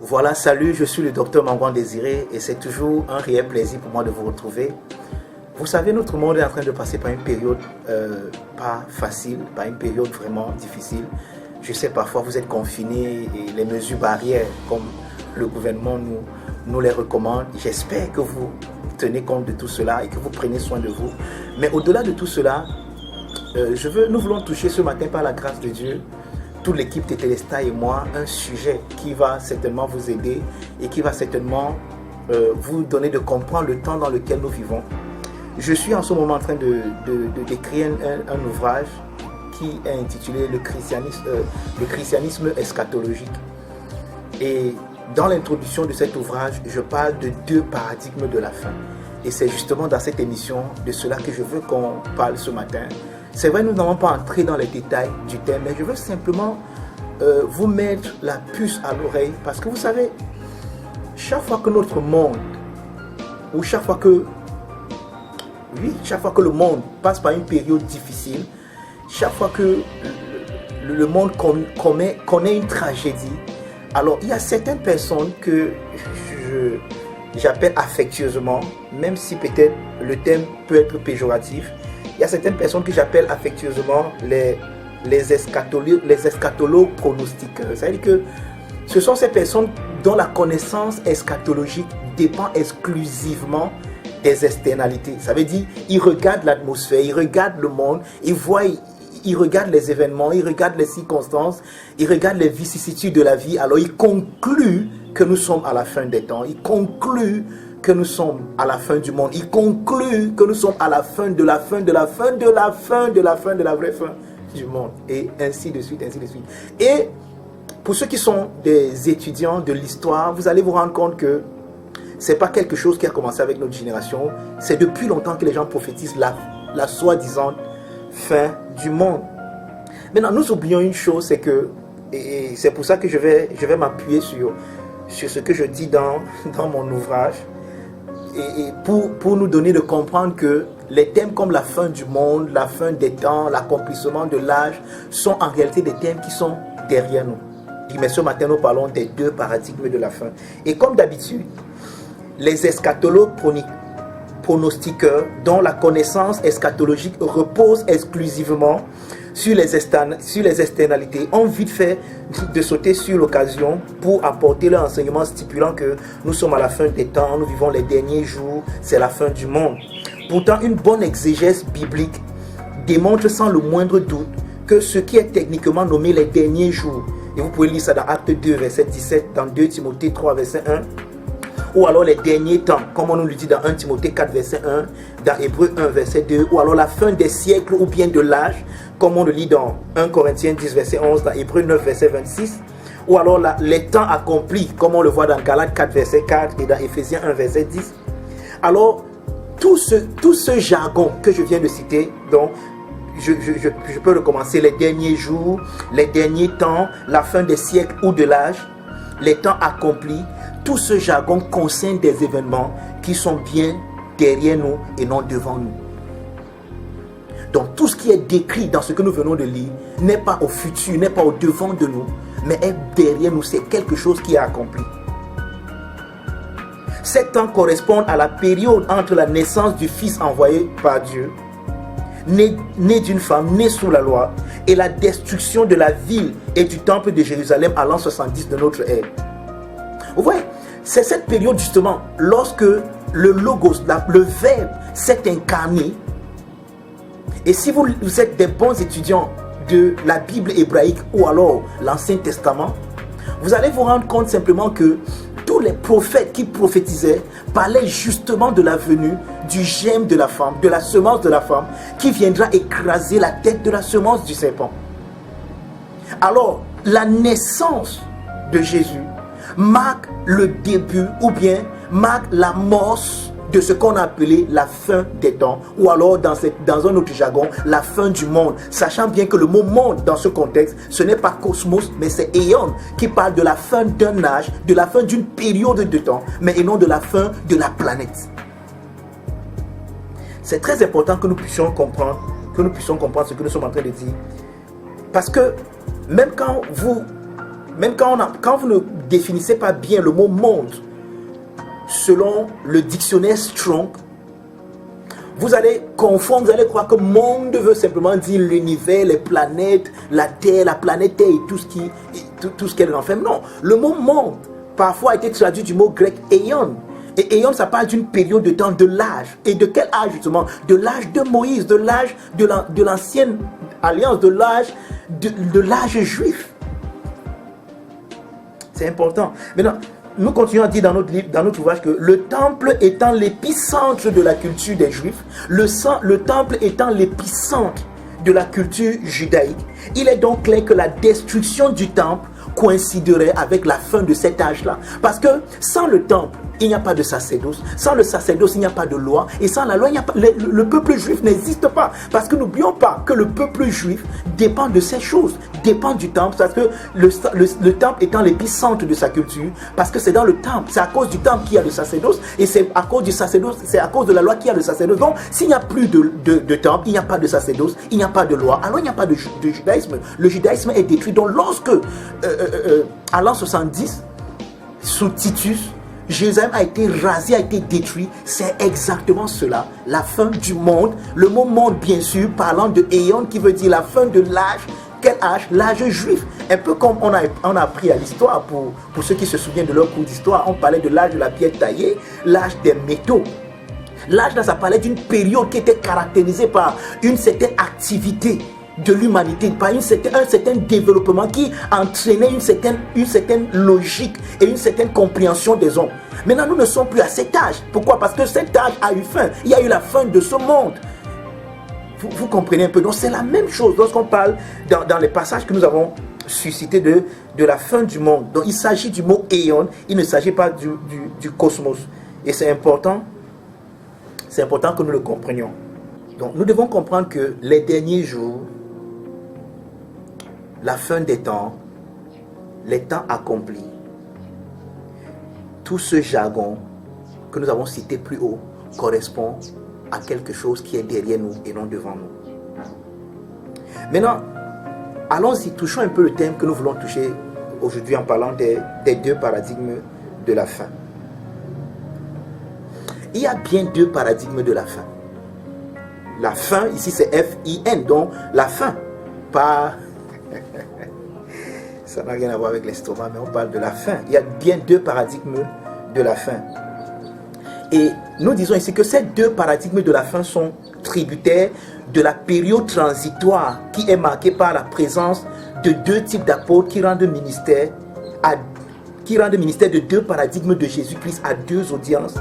Voilà, salut, je suis le docteur Mangouan Désiré et c'est toujours un réel plaisir pour moi de vous retrouver. Vous savez, notre monde est en train de passer par une période pas facile, par une période vraiment difficile. Je sais, parfois vous êtes confinés et les mesures barrières, comme le gouvernement nous les recommande. J'espère que vous tenez compte de tout cela et que vous prenez soin de vous. Mais au-delà de tout cela, nous voulons toucher ce matin par la grâce de Dieu, toute l'équipe de Téléstar et moi, un sujet qui va certainement vous aider et qui va certainement vous donner de comprendre le temps dans lequel nous vivons. Je suis en ce moment en train d'écrire un ouvrage qui est intitulé le christianisme eschatologique. Et dans l'introduction de cet ouvrage, je parle de 2 paradigmes de la fin. Et c'est justement dans cette émission de cela que je veux qu'on parle ce matin. C'est vrai, nous n'allons pas entrer dans les détails du thème, mais je veux simplement vous mettre la puce à l'oreille. Parce que vous savez, chaque fois que notre monde, ou chaque fois que le monde passe par une période difficile, chaque fois que le monde connaît une tragédie, alors il y a certaines personnes que j'appelle affectueusement, même si peut-être le thème peut être péjoratif, il y a certaines personnes que j'appelle affectueusement les eschatologues pronostiqueurs. C'est-à-dire que ce sont ces personnes dont la connaissance eschatologique dépend exclusivement des externalités. Ça veut dire, ils regardent l'atmosphère, ils regardent le monde, ils regardent les événements, ils regardent les circonstances, ils regardent les vicissitudes de la vie, alors ils concluent que nous sommes à la fin des temps, ils concluent que nous sommes à la fin du monde, ils concluent que nous sommes à la fin de la fin de la fin de la fin de la fin de la vraie fin du monde, et ainsi de suite, ainsi de suite. Et pour ceux qui sont des étudiants de l'histoire, vous allez vous rendre compte que c'est pas quelque chose qui a commencé avec notre génération, c'est depuis longtemps que les gens prophétisent la soi-disant fin du monde. Maintenant, nous oublions une chose, c'est que, et c'est pour ça que je vais m'appuyer sur ce que je dis dans mon ouvrage, et pour nous donner de comprendre que les thèmes comme la fin du monde, la fin des temps, l'accomplissement de l'âge, sont en réalité des thèmes qui sont derrière nous. Mais ce matin, nous parlons des 2 paradigmes de la fin. Et comme d'habitude, les eschatologues pronostiqueurs, dont la connaissance eschatologique repose exclusivement sur les externalités, ont vite fait de sauter sur l'occasion pour apporter leur enseignement stipulant que nous sommes à la fin des temps, nous vivons les derniers jours, c'est la fin du monde. Pourtant, une bonne exégèse biblique démontre sans le moindre doute que ce qui est techniquement nommé les derniers jours, et vous pouvez lire ça dans Acte 2, verset 17, dans 2 Timothée 3, verset 1, ou alors les derniers temps, comme on nous le dit dans 1 Timothée 4, verset 1, dans Hébreux 1, verset 2, ou alors la fin des siècles ou bien de l'âge, comme on le lit dans 1 Corinthiens 10, verset 11, dans Hébreux 9, verset 26, ou alors les temps accomplis, comme on le voit dans Galates 4, verset 4 et dans Éphésiens 1, verset 10. Alors, tout ce jargon que je viens de citer, donc, je peux recommencer: les derniers jours, les derniers temps, la fin des siècles ou de l'âge, les temps accomplis. Tout ce jargon concerne des événements qui sont bien derrière nous et non devant nous. Donc tout ce qui est décrit dans ce que nous venons de lire n'est pas au futur, n'est pas au devant de nous, mais est derrière nous, c'est quelque chose qui est accompli. Ces temps correspondent à la période entre la naissance du Fils envoyé par Dieu, né d'une femme, né sous la loi, et la destruction de la ville et du temple de Jérusalem à l'an 70 de notre ère. Vous voyez, c'est cette période justement, lorsque le Logos, le Verbe, s'est incarné. Et si vous êtes des bons étudiants de la Bible hébraïque ou alors l'Ancien Testament, vous allez vous rendre compte simplement que tous les prophètes qui prophétisaient parlaient justement de la venue du germe de la femme, de la semence de la femme, qui viendra écraser la tête de la semence du serpent. Alors, la naissance de Jésus marque le début ou bien marque l'amorce de ce qu'on a appelé la fin des temps, ou alors dans un autre jargon, la fin du monde, sachant bien que le mot monde dans ce contexte, ce n'est pas cosmos, mais c'est éon, qui parle de la fin d'un âge, de la fin d'une période de temps, mais et non de la fin de la planète. C'est très important que nous puissions comprendre ce que nous sommes en train de dire, parce que même quand vous Même quand vous ne définissez pas bien le mot monde, selon le dictionnaire Strong, vous allez confondre, vous allez croire que monde veut simplement dire l'univers, les planètes, la Terre, la planète Terre et tout ce qu'elle renferme. Non, le mot monde, parfois a été traduit du mot grec aion. Et aion, ça parle d'une période de temps, de l'âge. Et de quel âge justement? De l'âge de Moïse, de l'âge de l'ancienne alliance, de l'âge juif. C'est important. Maintenant, nous continuons à dire dans notre livre, dans notre ouvrage, que le temple étant l'épicentre de la culture des Juifs, le temple étant l'épicentre de la culture judaïque, il est donc clair que la destruction du temple coïnciderait avec la fin de cet âge-là. Parce que sans le temple, il n'y a pas de sacerdoce. Sans le sacerdoce, il n'y a pas de loi. Et sans la loi, il n'y a pas, le peuple juif n'existe pas. Parce que n'oublions pas que le peuple juif dépend de ces choses, dépend du temple. Parce que le temple étant l'épicentre de sa culture, parce que c'est dans le temple, c'est à cause du temple qu'il y a le sacerdoce, et c'est à cause du sacerdoce, c'est à cause de la loi qu'il y a le sacerdoce. Donc, s'il n'y a plus de temple, il n'y a pas de sacerdoce, il n'y a pas de loi, alors il n'y a pas de judaïsme. Le judaïsme est détruit. Donc, lorsque, à l'an 70, sous Titus, Jérusalem a été rasé, a été détruit, c'est exactement cela, la fin du monde. Le mot monde, bien sûr, parlant de Éon, qui veut dire la fin de l'âge. Quel âge? L'âge juif. Un peu comme on a appris à l'histoire, pour ceux qui se souviennent de leur cours d'histoire, on parlait de l'âge de la pierre taillée, l'âge des métaux. L'âge là, ça parlait d'une période qui était caractérisée par une certaine activité de l'humanité, par un certain développement qui entraînait une certaine logique et une certaine compréhension des hommes. Maintenant, nous ne sommes plus à cet âge. Pourquoi? Parce que cet âge a eu fin. Il y a eu la fin de ce monde. Vous comprenez un peu? Donc c'est la même chose lorsqu'on parle dans les passages que nous avons suscités de la fin du monde. Donc il s'agit du mot éon, il ne s'agit pas du cosmos. Et c'est important que nous le comprenions. Donc nous devons comprendre que les derniers jours, la fin des temps, les temps accomplis, tout ce jargon que nous avons cité plus haut correspond à quelque chose qui est derrière nous et non devant nous. Maintenant, allons-y, touchons un peu le thème que nous voulons toucher aujourd'hui en parlant des deux paradigmes de la fin. Il y a bien deux paradigmes de la fin. La fin, ici c'est F-I-N, donc la fin, pas... Ça n'a rien à voir avec l'estomac, mais on parle de la fin. Il y a bien deux paradigmes de la fin. Et nous disons ici que ces deux paradigmes de la fin sont tributaires de la période transitoire qui est marquée par la présence de deux types d'apôtres qui rendent ministère de deux paradigmes de Jésus-Christ à deux audiences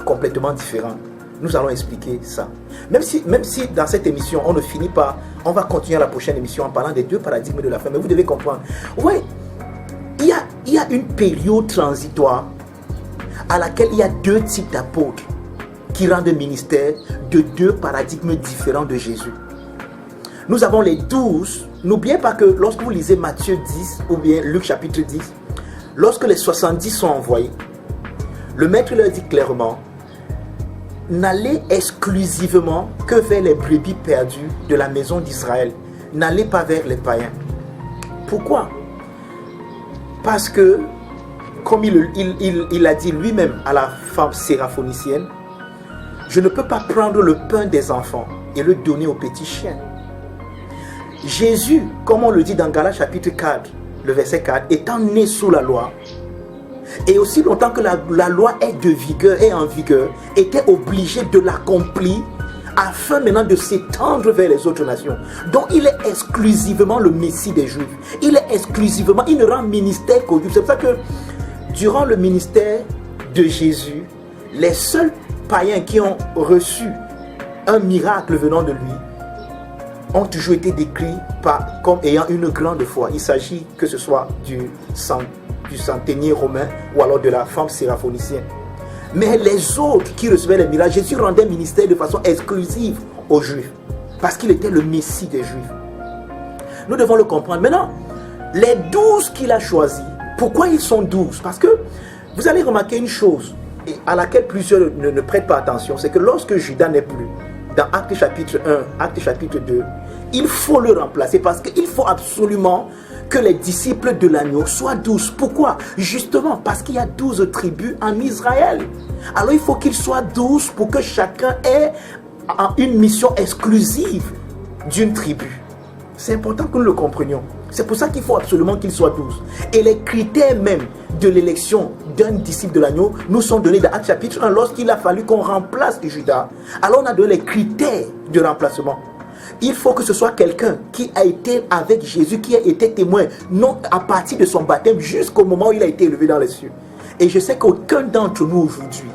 complètement différentes. Nous allons expliquer ça. Même si dans cette émission, on ne finit pas, on va continuer à la prochaine émission en parlant des deux paradigmes de la fin. Mais vous devez comprendre, ouais, il y a une période transitoire à laquelle il y a deux types d'apôtres qui rendent ministère de deux paradigmes différents de Jésus. Nous avons les 12. N'oubliez pas que lorsque vous lisez Matthieu 10 ou bien Luc chapitre 10, lorsque les 70 sont envoyés, le maître leur dit clairement: n'allez exclusivement que vers les brebis perdues de la maison d'Israël. N'allez pas vers les païens. Pourquoi? Parce que, comme il a dit lui-même à la femme séraphénicienne, je ne peux pas prendre le pain des enfants et le donner aux petits chiens. Jésus, comme on le dit dans Galates chapitre 4, le verset 4, étant né sous la loi, et aussi longtemps que la loi est en vigueur, était obligé de l'accomplir afin maintenant de s'étendre vers les autres nations. Donc il est exclusivement le Messie des Juifs. Il ne rend ministère qu'aux Juifs. C'est pour ça que durant le ministère de Jésus, les seuls païens qui ont reçu un miracle venant de lui ont toujours été décrits comme ayant une grande foi. Il s'agit que ce soit du centenier romain ou alors de la femme séraphénicienne. Mais les autres qui recevaient les miracles, Jésus rendait ministère de façon exclusive aux Juifs parce qu'il était le Messie des Juifs. Nous devons le comprendre. Maintenant, les 12 qu'il a choisis, pourquoi ils sont 12? Parce que vous allez remarquer une chose à laquelle plusieurs ne prêtent pas attention, c'est que lorsque Judas n'est plus, dans Actes chapitre 1, Actes chapitre 2, il faut le remplacer parce qu'il faut absolument que les disciples de l'agneau soient 12. Pourquoi? Justement parce qu'il y a 12 tribus en Israël. Alors il faut qu'ils soient 12 pour que chacun ait une mission exclusive d'une tribu. C'est important que nous le comprenions. C'est pour ça qu'il faut absolument qu'ils soient 12. Et les critères même de l'élection d'un disciple de l'agneau nous sont donnés dans Actes chapitre 1 lorsqu'il a fallu qu'on remplace Judas. Alors on a donné les critères de remplacement. Il faut que ce soit quelqu'un qui a été avec Jésus, qui a été témoin, non à partir de son baptême jusqu'au moment où il a été élevé dans les cieux. Et je sais qu'aucun d'entre nous aujourd'hui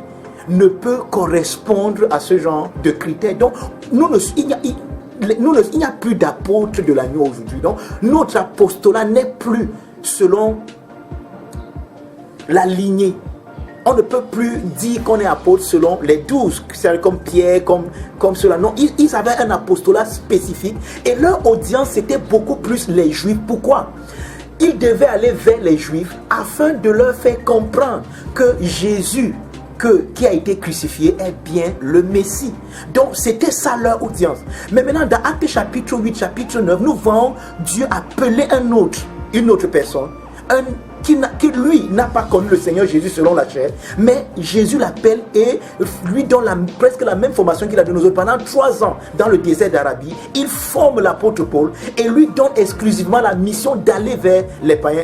ne peut correspondre à ce genre de critères. Donc, il n'y a plus d'apôtres de l'agneau aujourd'hui. Donc, notre apostolat n'est plus selon la lignée. On ne peut plus dire qu'on est apôtre selon les 12, c'est comme Pierre, comme cela. Non, ils avaient un apostolat spécifique et leur audience, c'était beaucoup plus les Juifs. Pourquoi? Ils devaient aller vers les Juifs afin de leur faire comprendre que Jésus, qui a été crucifié, est bien le Messie. Donc, c'était ça leur audience. Mais maintenant, dans Actes chapitre 8, chapitre 9, nous voyons Dieu appeler une autre personne, qui lui n'a pas connu le Seigneur Jésus selon la chair, mais Jésus l'appelle et lui donne presque la même formation qu'il a donnée aux autres. Pendant 3 ans dans le désert d'Arabie, il forme l'apôtre Paul et lui donne exclusivement la mission d'aller vers les païens.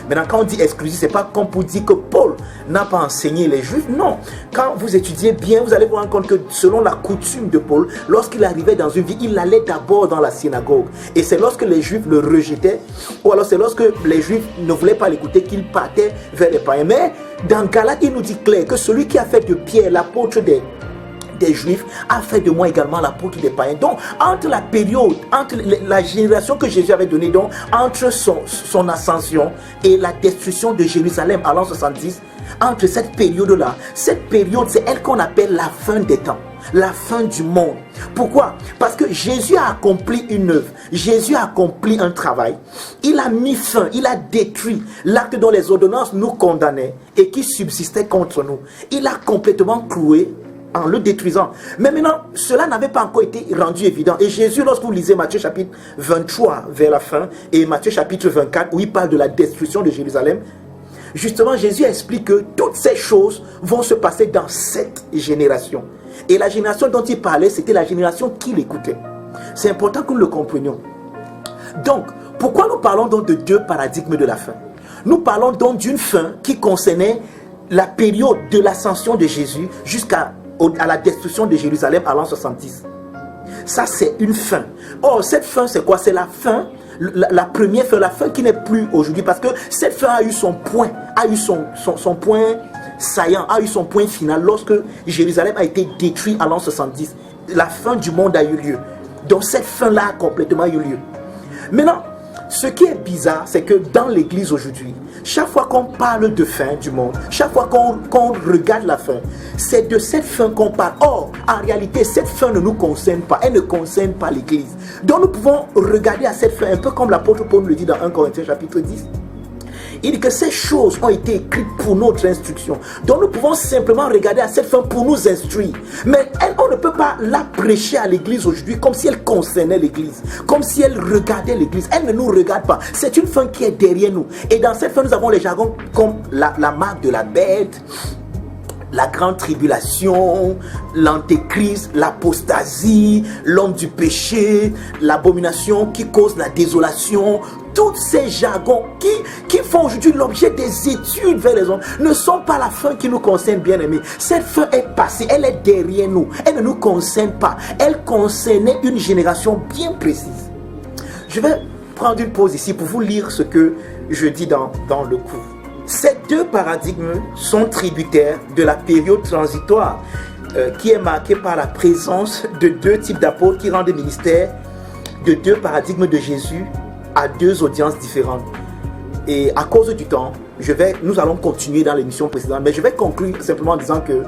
Maintenant, quand on dit exclusif, c'est pas comme pour dire que Paul n'a pas enseigné les Juifs. Non, quand vous étudiez bien, vous allez vous rendre compte que selon la coutume de Paul, lorsqu'il arrivait dans une ville, il allait d'abord dans la synagogue. Et c'est lorsque les Juifs le rejetaient, ou alors c'est lorsque les Juifs ne voulaient pas l'écouter qu'il partait vers les païens. Mais dans Galates, il nous dit clair que celui qui a fait de Pierre l'apôtre des Juifs a fait de moi également l'apôtre des païens. Donc, entre la période, entre la génération que Jésus avait donnée, donc entre son ascension et la destruction de Jérusalem à l'an 70, entre cette période-là, c'est elle qu'on appelle la fin des temps, la fin du monde. Pourquoi? Parce que Jésus a accompli une œuvre, Jésus a accompli un travail, il a mis fin, il a détruit l'acte dont les ordonnances nous condamnaient et qui subsistait contre nous. Il a complètement cloué en le détruisant. Mais maintenant, cela n'avait pas encore été rendu évident. Et Jésus, lorsque vous lisez Matthieu chapitre 23 vers la fin et Matthieu chapitre 24 où il parle de la destruction de Jérusalem, justement, Jésus explique que toutes ces choses vont se passer dans cette génération. Et la génération dont il parlait, c'était la génération qui l'écoutait. C'est important que nous le comprenions. Donc, pourquoi nous parlons donc de 2 paradigmes de la fin? Nous parlons donc d'une fin qui concernait la période de l'ascension de Jésus jusqu'à la destruction de Jérusalem à l'an 70. Ça, c'est une fin. Or, cette fin, c'est quoi? C'est la fin, la première fin, la fin qui n'est plus aujourd'hui, parce que cette fin a eu son point, a eu son point saillant, a eu son point final lorsque Jérusalem a été détruit à l'an 70. La fin du monde a eu lieu. Donc cette fin-là a complètement eu lieu. Maintenant, ce qui est bizarre, c'est que dans l'église aujourd'hui, chaque fois qu'on parle de fin du monde, chaque fois qu'on regarde la fin, c'est de cette fin qu'on parle. Or, en réalité, cette fin ne nous concerne pas. Elle ne concerne pas l'église. Donc nous pouvons regarder à cette fin, un peu comme l'apôtre Paul le dit dans 1 Corinthiens chapitre 10. Il dit que ces choses ont été écrites pour notre instruction. Donc nous pouvons simplement regarder à cette fin pour nous instruire. Mais on ne peut pas la prêcher à l'église aujourd'hui comme si elle concernait l'église, comme si elle regardait l'église. Elle ne nous regarde pas. C'est une fin qui est derrière nous. Et dans cette fin, nous avons les jargons comme la marque de la bête, la grande tribulation, l'antéchrist, l'apostasie, l'homme du péché, l'abomination qui cause la désolation. Tous ces jargons qui font aujourd'hui l'objet des études vers les hommes ne sont pas la fin qui nous concerne, bien aimés. Cette fin est passée, elle est derrière nous. Elle ne nous concerne pas. Elle concernait une génération bien précise. Je vais prendre une pause ici pour vous lire ce que je dis dans le cours. Ces 2 paradigmes sont tributaires de la période transitoire qui est marquée par la présence de 2 types d'apôtres qui rendent le ministère de 2 paradigmes de Jésus à 2 audiences différentes. Et à cause du temps, nous allons continuer dans l'émission précédente, mais je vais conclure simplement en disant que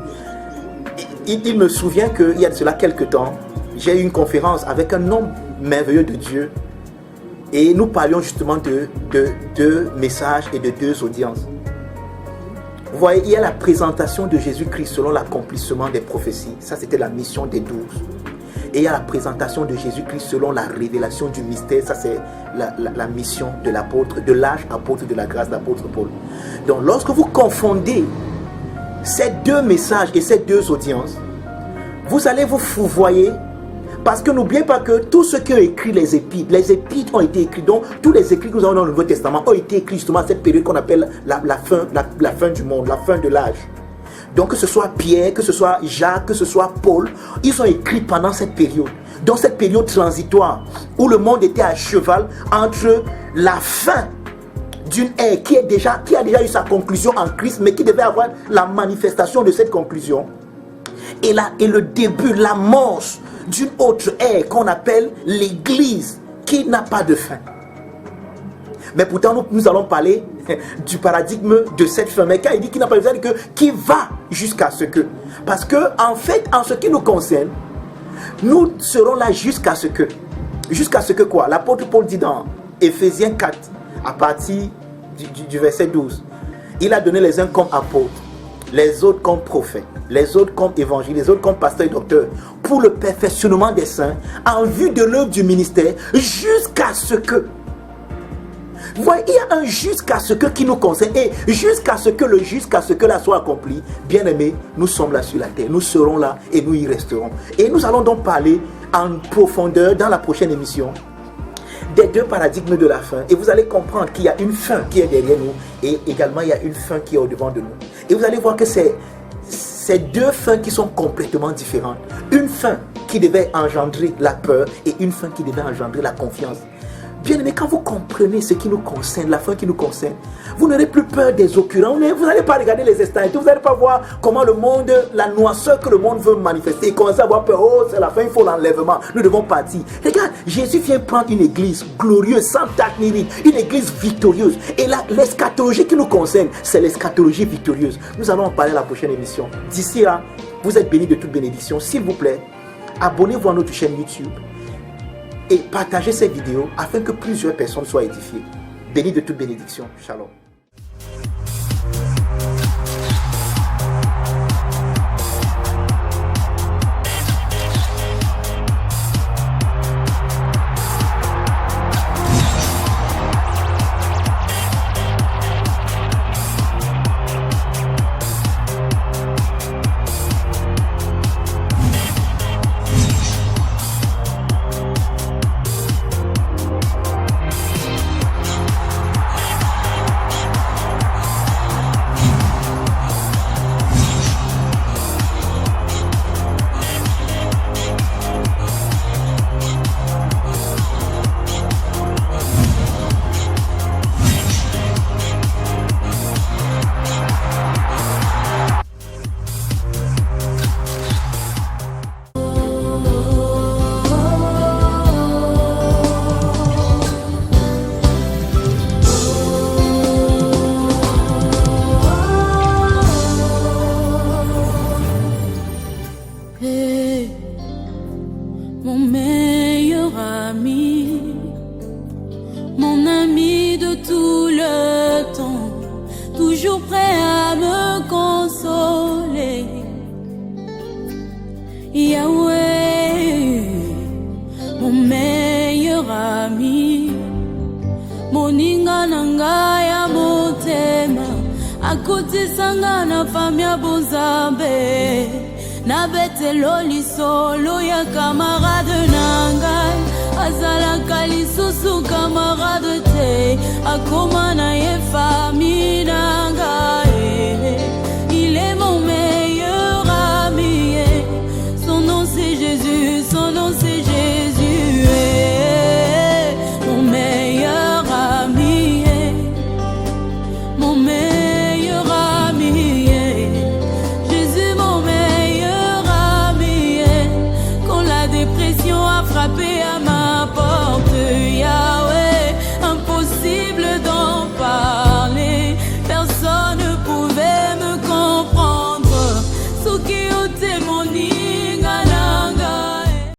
il me souvient qu'il y a de cela quelques temps, j'ai eu une conférence avec un homme merveilleux de Dieu et nous parlions justement de 2 messages et de 2 audiences. Vous voyez, il y a la présentation de Jésus-Christ selon l'accomplissement des prophéties. Ça, c'était la mission des 12. Et il y a la présentation de Jésus-Christ selon la révélation du mystère. Ça, c'est la mission de l'apôtre, de l'âge apôtre de la grâce d'apôtre Paul. Donc, lorsque vous confondez ces deux messages et ces deux audiences, vous allez vous fourvoyer. Parce que n'oubliez pas que tout ce qui ont écrit les épîtres ont été écrits. Donc, tous les écrits que nous avons dans le Nouveau Testament ont été écrits justement à cette période qu'on appelle la fin du monde, la fin de l'âge. Donc, que ce soit Pierre, que ce soit Jacques, que ce soit Paul, ils ont écrit pendant cette période. Dans cette période transitoire où le monde était à cheval entre la fin d'une ère qui a déjà eu sa conclusion en Christ, mais qui devait avoir la manifestation de cette conclusion. Et le début, l'amorce d'une autre ère qu'on appelle l'Église, qui n'a pas de fin. Mais pourtant, nous allons parler du paradigme de cette fin. Mais quand il dit qu'il n'a pas de fin, il dit que qui va jusqu'à ce que. Parce que, en fait, en ce qui nous concerne, nous serons là jusqu'à ce que. Jusqu'à ce que quoi? L'apôtre Paul dit dans Éphésiens 4, à partir du verset 12, il a donné les uns comme apôtres, les autres comme prophètes, les autres comme évangélistes, les autres comme pasteurs et docteurs, pour le perfectionnement des saints, en vue de l'œuvre du ministère, jusqu'à ce que. Vous voyez, il y a un jusqu'à ce que qui nous concerne, et jusqu'à ce que là soit accompli. Bien aimés, nous sommes là sur la terre, nous serons là et nous y resterons. Et nous allons donc parler en profondeur dans la prochaine émission des deux paradigmes de la fin. Et vous allez comprendre qu'il y a une fin qui est derrière nous, et également il y a une fin qui est au-devant de nous. Et vous allez voir que c'est ces deux fins qui sont complètement différentes. Une fin qui devait engendrer la peur et une fin qui devait engendrer la confiance. Bien aimé, quand vous comprenez ce qui nous concerne, la fin qui nous concerne, vous n'aurez plus peur des occurrences. Vous n'allez pas regarder les instants, vous n'allez pas voir comment le monde, la noirceur que le monde veut manifester, et commencer à avoir peur. Oh, c'est la fin, il faut l'enlèvement, nous devons partir. Regarde, Jésus vient prendre une église glorieuse, sans tache ni ride, une église victorieuse. Et là, l'eschatologie qui nous concerne, c'est l'eschatologie victorieuse. Nous allons en parler à la prochaine émission. D'ici là, vous êtes bénis de toute bénédiction. S'il vous plaît, abonnez-vous à notre chaîne YouTube et partagez cette vidéo afin que plusieurs personnes soient édifiées. Bénis de toute bénédiction. Shalom. Mon meilleur ami, mon ami de tout le temps, toujours prêt à me consoler. Yahweh, mon meilleur ami, moninga nanga ya motema, akoti sanga na famia bonzambe. Na betelo lisolo ya camarade nangai, azala kalisusu camarade te, akoma